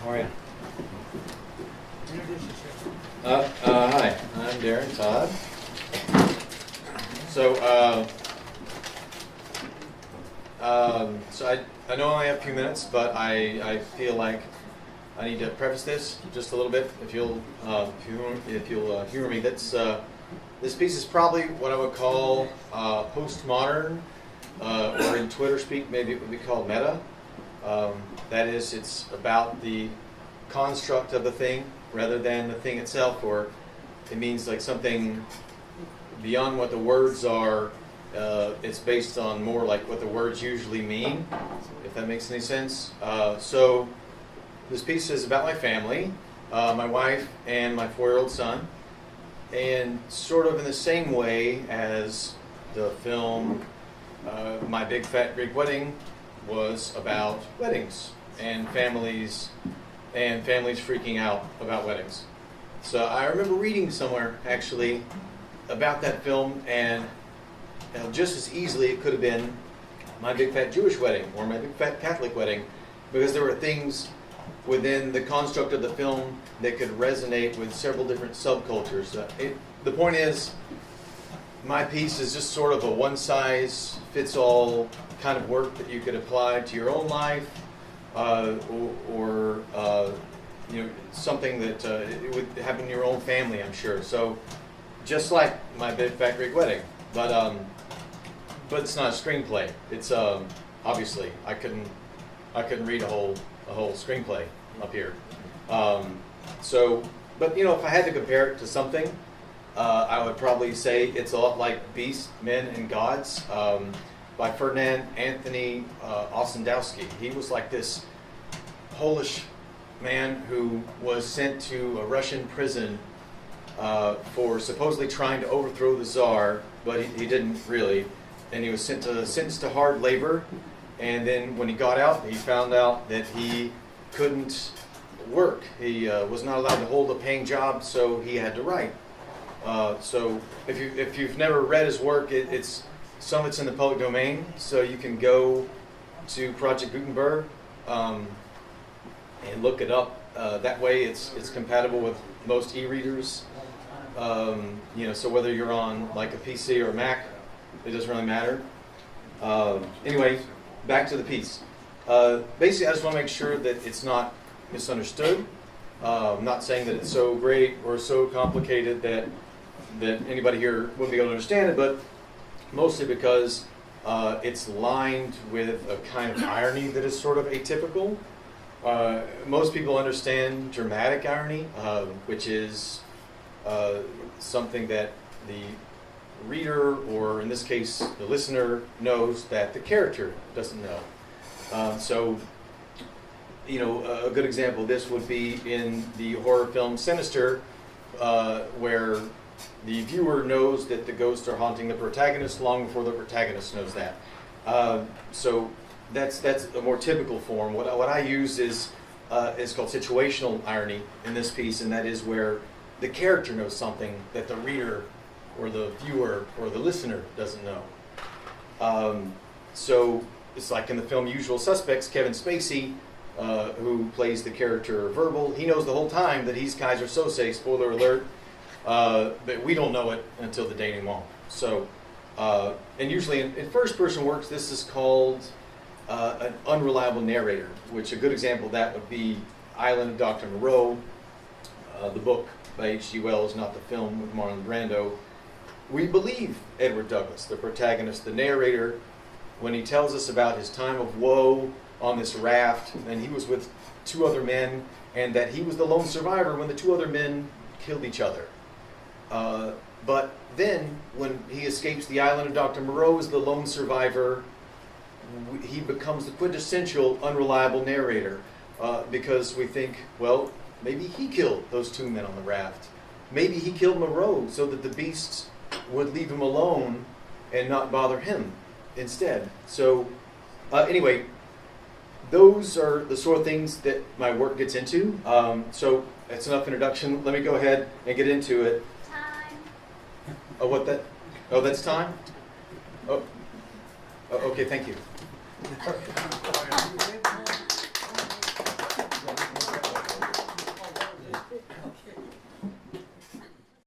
How are you? Introduce yourself. Hi, I'm Darren Todd. So, I know I only have a few minutes, but I feel like I need to preface this just a little bit. If you'll humor me, this piece is probably what I would call postmodern, or in Twitter speak, maybe it would be called meta. That is, it's about the construct of the thing rather than the thing itself, or it means like something beyond what the words are. It's based on more like what the words usually mean, if that makes any sense. So this piece is about my family, my wife and my 4-year-old son, and sort of in the same way as the film My Big Fat Greek Wedding was about weddings and families freaking out about weddings. So I remember reading somewhere actually about that film, and just as easily it could have been My Big Fat Jewish Wedding or My Big Fat Catholic Wedding, because there were things within the construct of the film that could resonate with several different subcultures. The point is, my piece is just sort of a one-size-fits-all kind of work that you could apply to your own life, or something that it would happen in your own family, I'm sure. So, just like My Big Fat Greek Wedding, but it's not a screenplay. It's obviously I couldn't read a whole screenplay up here. But if I had to compare it to something, I would probably say it's a lot like Beasts, Men, and Gods by Ferdinand Anthony Ossendowski. He was like this Polish man who was sent to a Russian prison for supposedly trying to overthrow the Tsar, but he didn't really. And he was sentenced to hard labor. And then when he got out, he found out that he couldn't work. He was not allowed to hold a paying job, so he had to write. So if you've never read his work, some of it's in the public domain, so you can go to Project Gutenberg and look it up. That way, it's compatible with most e-readers. So whether you're on like a PC or a Mac, it doesn't really matter. Anyway, back to the piece. Basically, I just want to make sure that it's not misunderstood. I'm not saying that it's so great or so complicated that anybody here wouldn't be able to understand it, but mostly because it's lined with a kind of irony that is sort of atypical. Most people understand dramatic irony, which is something that the reader, or in this case the listener, knows that the character doesn't know. A good example of this would be in the horror film Sinister, where the viewer knows that the ghosts are haunting the protagonist long before the protagonist knows that. So that's a more typical form. What I use is called situational irony in this piece, and that is where the character knows something that the reader or the viewer or the listener doesn't know. So it's like in the film Usual Suspects, Kevin Spacey, who plays the character Verbal, he knows the whole time that he's Kaiser Sose, spoiler alert, but we don't know it until the denouement. So, and usually in first-person works, this is called an unreliable narrator, which a good example of that would be Island of Dr. Moreau, the book by H.G. Wells, not the film with Marlon Brando. We believe Edward Douglas, the protagonist, the narrator, when he tells us about his time of woe on this raft, and he was with 2 other men, and that he was the lone survivor when the 2 other men killed each other. But then, when he escapes the island of Dr. Moreau as the lone survivor, he becomes the quintessential unreliable narrator, because we think, well, maybe he killed those 2 men on the raft. Maybe he killed Moreau so that the beasts would leave him alone and not bother him instead. So, anyway, those are the sort of things that my work gets into. So that's enough introduction. Let me go ahead and get into it. Time. Oh, that's time? Oh, okay, thank you.